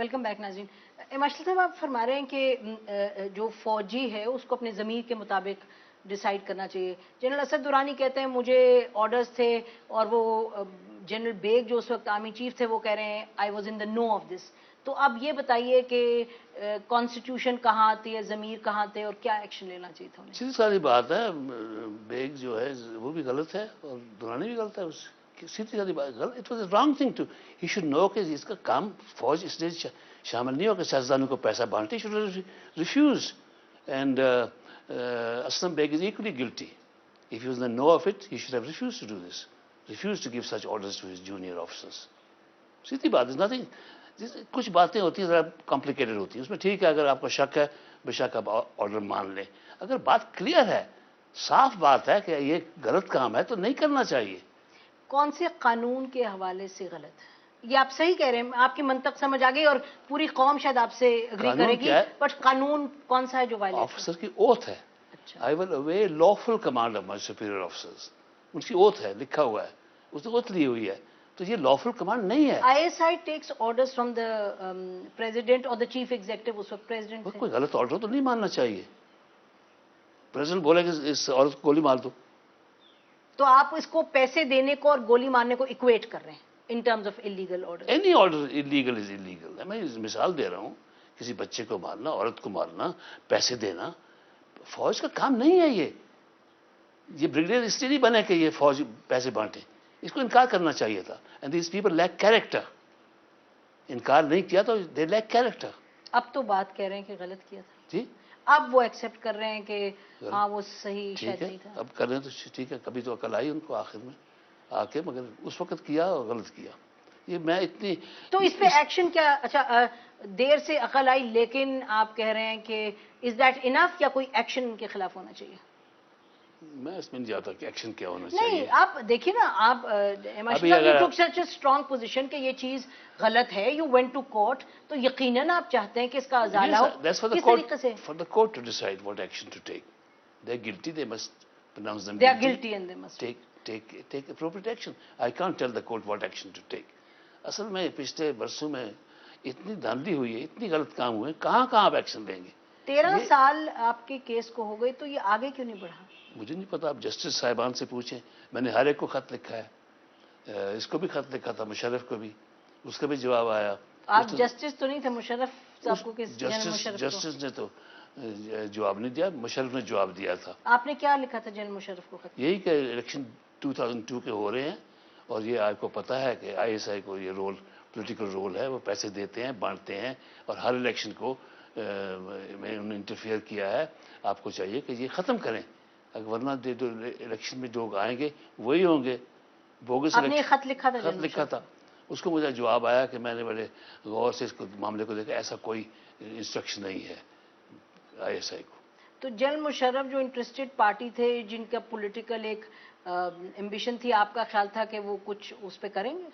Welcome back ناظرین. ماشاء صاحب آپ فرما رہے ہیں کہ جو فوجی ہے اس کو اپنے ضمیر کے مطابق ڈیسائیڈ کرنا چاہیے. جنرل اسد درانی کہتے ہیں مجھے آرڈرز تھے اور وہ جنرل بیگ جو اس وقت آرمی چیف تھے وہ کہہ رہے ہیں I was in the know of this. تو اب یہ بتائیے کہ کانسٹیٹیوشن کہاں آتی ہے, ضمیر کہاں آتے اور کیا ایکشن لینا چاہیے تھا انہیں؟ سیدھی ساری بات ہے, بیگ جو ہے وہ بھی غلط ہے اور درانی بھی غلط ہے. سیدھی ساری بات غلط, it was a wrong thing too, he should know کہ اس کا کام فوج اس لیے شامل نہیں ہو کہ سیاستدانوں کو پیسہ بانٹے. Should refuse. And Aslam Baig is equally guilty. If he was in the know of it, he should have refused to do this. Refused to give such orders to his junior officers. سیدھی بات is nothing. کچھ باتیں ہوتی ہیں ذرا complicated ہوتی ہیں, اس میں ٹھیک ہے اگر آپ کو شک ہے بے شک آپ آرڈر مان لیں. اگر بات کلیئر ہے, صاف بات ہے کہ یہ غلط کام ہے تو نہیں کرنا چاہیے. کون سے قانون کے حوالے سے غلط ہے؟ یہ آپ صحیح کہہ رہے ہیں, آپ کی منطق سمجھ آ گئی اور پوری قوم شاید آپ سے اگری کرے گی, بٹ قانون کون سا ہے جو وائلیٹ ہے؟ آفیسر کی اوتھ ہے. I will obey lawful command of my superior officers. ان کی اوتھ ہے, لکھا ہوا ہے, اس نے اوتھ لی ہوئی ہے, تو یہ lawful command نہیں ہے. ISI takes orders from the president or the chief executive. اس وقت president کوئی غلط آرڈر تو نہیں ماننا چاہیے. پریزیڈنٹ بولے کہ اس عورت کو گولی مار دو, تو آپ اس کو پیسے دینے کو اور گولی مارنے کو اکویٹ کر رہے ہیں in terms of illegal order. Any order illegal is illegal. میں مثال دے رہا ہوں, کسی بچے کو مارنا, عورت کو مارنا, پیسے دینا فوج کا کام نہیں ہے. یہ بریگیڈیئر اس لیے نہیں بنے کہ یہ فوج پیسے بانٹے, اس کو انکار کرنا چاہیے تھا. And these people lack character. انکار نہیں کیا تو دے لیک کیریکٹر. اب تو بات کہہ رہے ہیں کہ غلط کیا تھا, جی اب وہ ایکسیپٹ کر رہے ہیں کہ ہاں وہ صحیح شاید نہیں تھا. اب کر رہے ہیں تو ٹھیک ہے, کبھی تو عقل آئی ان کو آخر میں آ کے, مگر اس وقت کیا اور غلط کیا. یہ میں اتنی تو اس پہ ایکشن کیا؟ اچھا دیر سے عقل آئی, لیکن آپ کہہ رہے ہیں کہ از دیٹ انف, یا کوئی ایکشن ان کے خلاف ہونا چاہیے؟ میں اس میں نہیں جاتا کہ ایکشن کیا ہونا چاہیے. نہیں, آپ دیکھیے نا, آپ ٹوک سچ اے اسٹرانگ پوزیشن کہ یہ چیز غلط ہے, یو وینٹ ٹو کورٹ, تو یقیناً آپ چاہتے ہیں کہ اس کا ازالہ ہو. کس طریقے سے؟ For the court to decide what action to take. They're guilty, they must pronounce them They are guilty. guilty and they must take appropriate action. I can't tell the court what action to take. اصل میں پچھلے برسوں میں اتنی دھاندلی ہوئی ہے, اتنی غلط کام ہوئے, کہاں آپ ایکشن لیں گے. 13 سال آپ کے کیس کو ہو گئے, تو یہ آگے کیوں نہیں بڑھا؟ مجھے نہیں پتا, آپ جسٹس صاحبان سے پوچھیں. میں نے ہر ایک کو خط لکھا ہے, اس کو بھی خط لکھا تھا, مشرف کو بھی, اس کا بھی جواب آیا. آپ جسٹس تو نہیں تھے, مشرف صاحب کو کس جنرل مشرف کو؟ جسٹس نے تو جواب نہیں دیا, مشرف نے جواب دیا تھا. آپ نے کیا لکھا تھا جنرل مشرف کو خط؟ یہی کہ الیکشن 2002 کے ہو رہے ہیں, اور یہ آپ کو پتا ہے کہ ISI کو یہ رول, پولیٹیکل رول ہے, وہ پیسے دیتے ہیں, بانٹتے ہیں, اور ہر الیکشن کو میں انہوں نے انٹرفیئر کیا ہے. آپ کو چاہیے کہ یہ ختم کریں, ورنہ الیکشن میں جو آئیں گے وہی ہوں گے. بوگس آپ نے خط لکھا تھا؟ خط لکھا تھا, اس کو مجھے جواب آیا کہ میں نے بڑے غور سے اس کو معاملے کو دیکھا, ایسا کوئی انسٹرکشن نہیں ہے ISI کو. تو جنرل مشرف جو انٹرسٹڈ پارٹی تھے, جن کا پولیٹیکل ایک ایمبیشن تھی, آپ کا خیال تھا کہ وہ کچھ اس پہ کریں گے؟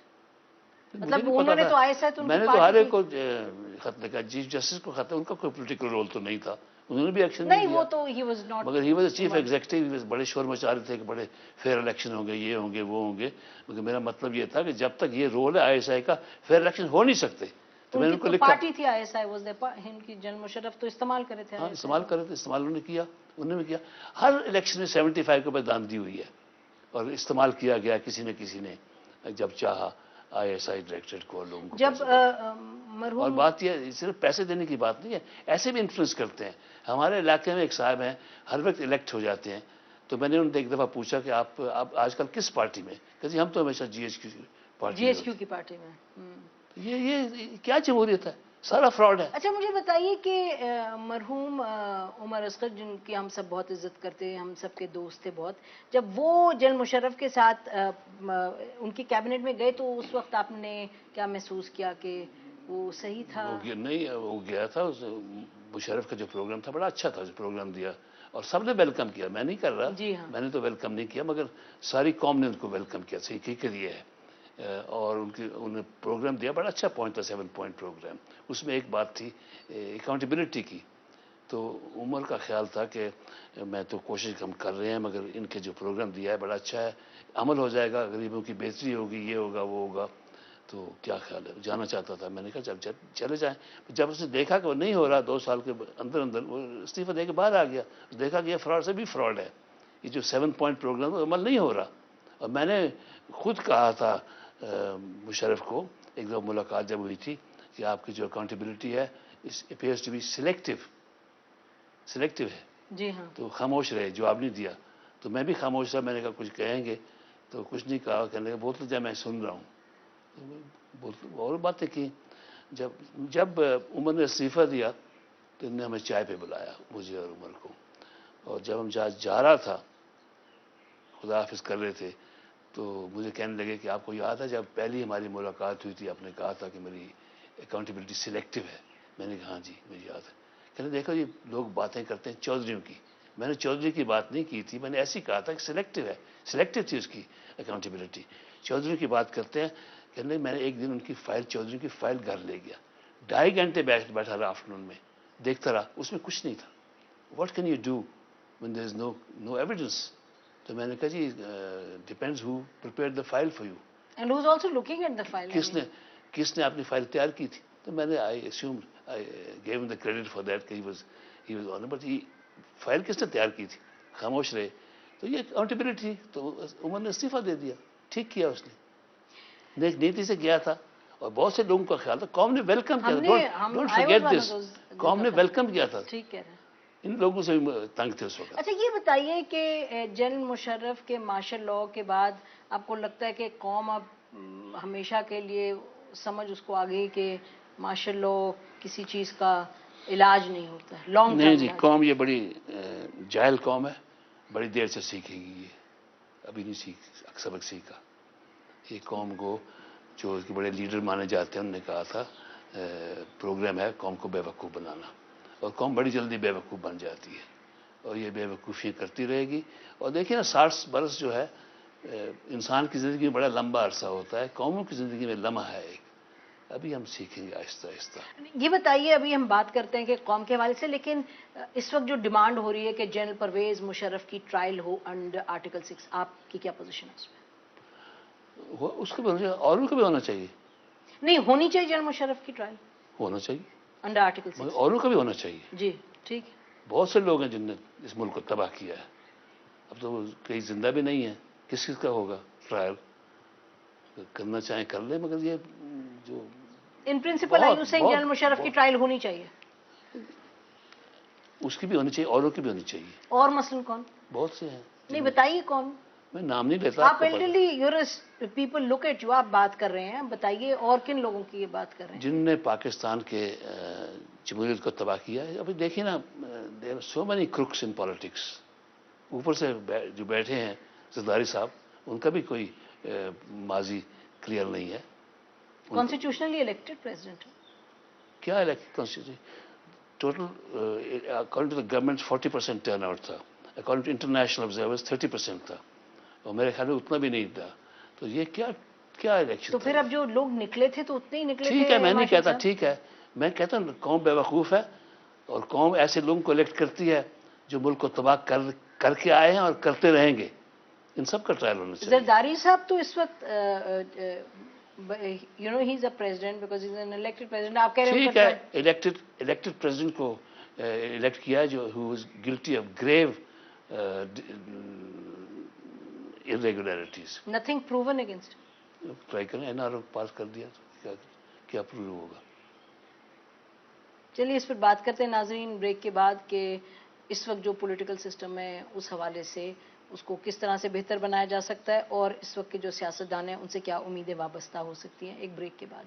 مطلب انہوں نے تو ISI تو میں نے تو ہر ایک کو خط لکھا, چیف جسٹس کو خط, ان کا کوئی پولیٹیکل رول تو نہیں تھا, انہوں نے بھی ایکشن نہیں دیا. وہ تو ہی واز ناٹ, مگر ہی واز چیف ایگزیکٹو, بڑے شور مچا رہے تھے کہ بڑے فیئر الیکشن ہوں گے, یہ ہوں گے, وہ ہوں گے. مگر میرا مطلب یہ تھا کہ جب تک یہ رول ہے ISI کا, فیئر الیکشن ہو نہیں سکتے. تو میں نے ان کو لکھا, پارٹی تھی ISI واز ان کی, جنرل مشرف تو استعمال کرے تھے. ہاں استعمال کرے تھے, استعمال انہوں نے کیا, انہوں نے کیا. ہر الیکشن میں 75 کے اوپر داندھی ہوئی ہے, اور استعمال کیا گیا کسی نے جب چاہا ISI ڈائریکٹریٹ کو, لوگوں کو. جب اور بات یہ صرف پیسے دینے کی بات نہیں ہے, ایسے بھی انفلوئنس کرتے ہیں. ہمارے علاقے میں ایک صاحب ہیں, ہر وقت الیکٹ ہو جاتے ہیں, تو میں نے ان سے ایک دفعہ پوچھا کہ آپ آج کل کس پارٹی میں, کہ جی ہم تو ہمیشہ GHQ کی پارٹی میں. یہ کیا جمہوریت ہے, سارا فراڈ ہے. اچھا مجھے بتائیے کہ مرحوم عمر اصغر, جن کی ہم سب بہت عزت کرتے ہیں, ہم سب کے دوست تھے بہت, جب وہ جنرل مشرف کے ساتھ ان کی کیبنٹ میں گئے تو اس وقت آپ نے کیا محسوس کیا کہ وہ صحیح تھا؟ نہیں, وہ گیا تھا, مشرف کا جو پروگرام تھا بڑا اچھا تھا, جو پروگرام دیا, اور سب نے ویلکم کیا. میں نہیں کر رہا, جی ہاں, میں نے تو ویلکم نہیں کیا, مگر ساری قوم نے ان کو ویلکم کیا, صحیح کے لیے ہے. اور انہوں نے پروگرام دیا, بڑا اچھا پوائنٹ تھا, 7 پوائنٹ پروگرام. اس میں ایک بات تھی اکاؤنٹیبلٹی کی. تو عمر کا خیال تھا کہ میں تو کوشش ہم کر رہے ہیں, مگر ان کے جو پروگرام دیا ہے بڑا اچھا ہے, عمل ہو جائے گا, غریبوں کی بہتری ہوگی, یہ ہوگا, وہ ہوگا. تو کیا خیال ہے؟ جانا چاہتا تھا. میں نے کہا جب چلے جائیں. جب اس نے دیکھا کہ وہ نہیں ہو رہا 2 سال کے اندر اندر وہ استعفیٰ دے کے باہر آ گیا. دیکھا کہ یہ فراڈ سے بھی فراڈ ہے. یہ جو 7 پوائنٹ پروگرام عمل نہیں ہو رہا. اور میں نے خود کہا تھا مشرف کو ایک دو ملاقات جب ہوئی تھی کہ آپ کی جو اکاؤنٹیبلٹی ہے اس اپیئرز ٹو بی سلیکٹو ہے. جی ہاں. تو خاموش رہے, جواب نہیں دیا. تو میں بھی خاموش رہا. میں نے کہا کچھ کہیں گے تو کچھ نہیں کہا. کہنے لگا بولتے جا میں سن رہا ہوں. اور باتیں کی. جب عمر نے استعفیٰ دیا تو انہوں نے ہمیں چائے پہ بلایا مجھے اور عمر کو. اور جب ہم جا رہا تھا خدا حافظ کر رہے تھے تو مجھے کہنے لگے کہ آپ کو یاد ہے جب پہلی ہماری ملاقات ہوئی تھی آپ نے کہا تھا کہ میری اکاؤنٹیبلٹی سلیکٹو ہے. میں نے کہا ہاں جی مجھے یاد ہے. کہنے دیکھو یہ لوگ باتیں کرتے ہیں چودھریوں کی. میں نے چودھری کی بات نہیں کی تھی. میں نے ایسی کہا تھا کہ سلیکٹو ہے. سلیکٹو تھی اس کی اکاؤنٹیبلٹی. چودھری کی بات کرتے ہیں. کہنے میں نے ایک دن ان کی فائل چودھری کی فائل گھر لے گیا. 2.5 گھنٹے بیٹھا رہا آفٹرنون میں دیکھتا رہا. اس میں کچھ نہیں تھا. What can you do when there is no evidence. تو میں نے کہا جی depends who prepared the file for you. And who's also looking at the file? کس نے اپنی فائل تیار کی تھی. تو میں نے I gave him the credit for that کہ he was on it. but file کس نے تیار کی تھی. خاموش رہے. تو یہ اکاؤنٹیبلٹی. تو عمر نے استعفیٰ دے دیا. ٹھیک کیا اس نے. ایک نیتی سے گیا تھا اور بہت سے لوگوں کا خیال تھا. قوم نے ویلکم کیا تھا. ڈونٹ فرگیٹ دس. قوم نے ویلکم کیا تھا. ٹھیک کہہ رہے ہیں. ان لوگوں سے بھی تنگ تھے اس وقت. اچھا یہ بتائیے کہ جنرل مشرف کے مارشل لاء کے بعد آپ کو لگتا ہے کہ قوم اب ہمیشہ کے لیے سمجھ اس کو آگئی کہ مارشل لاء کسی چیز کا علاج نہیں ہوتا ہے لانگ ٹرم؟ نہیں جی, قوم یہ بڑی جاہل قوم ہے. بڑی دیر سے سیکھے گی. یہ ابھی نہیں سبق سیکھا. یہ قوم کو جو اس کے بڑے لیڈر مانے جاتے ہیں انہوں نے کہا تھا پروگرام ہے قوم کو بے وقوف بنانا. اور قوم بڑی جلدی بے وقوف بن جاتی ہے اور یہ بے وقوفی کرتی رہے گی. اور دیکھیں نا 60 برس جو ہے انسان کی زندگی میں بڑا لمبا عرصہ ہوتا ہے. قوموں کی زندگی میں لمحہ ہے ایک. ابھی ہم سیکھیں گے آہستہ آہستہ. یہ بتائیے ابھی ہم بات کرتے ہیں کہ قوم کے حوالے سے, لیکن اس وقت جو ڈیمانڈ ہو رہی ہے کہ جنرل پرویز مشرف کی ٹرائل ہو انڈر آرٹیکل 6, آپ کی کیا پوزیشن ہے اس میں؟ اس کو بھی ہونا چاہیے, اوروں کو بھی ہونا چاہیے. نہیں ہونی چاہیے جنرل مشرف کی ٹرائل ہونا چاہیے انڈر آرٹیکل 6. اوروں کا بھی ہونا چاہیے. جی ٹھیک ہے. بہت سے لوگ ہیں جن نے اس ملک کو تباہ کیا ہے. اب تو کئی زندہ بھی نہیں ہیں. کس کا ہوگا ٹرائل؟ کرنا چاہیں کر لیں, مگر یہ جو in principle I you seeing General Musharraf کی ٹرائل ہونی چاہیے. اس کی بھی ہونی چاہیے, اوروں کی بھی ہونی چاہیے. اور مثلاً کون؟ بہت سے ہیں. نہیں بتائیے کون. میں نام نہیں لیتا. آپ ایلڈرلی یورسٹ پیپل لک ایٹ یو, آپ بات کر رہے ہیں, بتائیے اور کن لوگوں کی یہ بات کر رہے ہیں جن نے پاکستان کے جمہوریت کو تباہ کیا ہے. ابھی دیکھیے نا there are so many crooks in politics. اوپر سے جو بیٹھے ہیں زرداری صاحب, ان کا بھی کوئی ماضی کلیئر نہیں ہے. Constitutionally elected president. کیا elected constitution? Total according to the government 40% turnout تھا. اکارڈنگ ٹو انٹرنیشنل آبزرورز 30% تھا. اور میرے خیال میں اتنا بھی نہیں تھا. تو یہ کیا الیکشن؟ تو پھر اب جو لوگ نکلے تھے تو اتنے ہی نکلے تھے. ٹھیک ہے, میں نہیں کہتا ٹھیک ہے. میں کہتا ہوں قوم بے وقوف ہے اور قوم ایسے لوگوں کو الیکٹ کرتی ہے جو ملک کو تباہ کر کے آئے ہیں اور کرتے رہیں گے. ان سب کا ٹرائل ہونا چاہیے. زرداری صاحب تو اس وقت you know he is a president because he is an elected president. آپ کہہ رہے ہیں ٹھیک ہے, الیکٹڈ پریزیڈنٹ کو الیکٹ کیا جو ہو was guilty of grave irregularities. Nothing proven against. Try کریں, این آر او پاس کر دیا تو کیا پروو ہوگا. چلیے اس پر بات کرتے ہیں ناظرین بریک کے بعد کہ اس وقت جو پولیٹیکل سسٹم ہے اس حوالے سے اس کو کس طرح سے بہتر بنایا جا سکتا ہے اور اس وقت کے جو سیاستدان ہیں ان سے کیا امیدیں وابستہ ہو سکتی ہیں. ایک بریک کے بعد.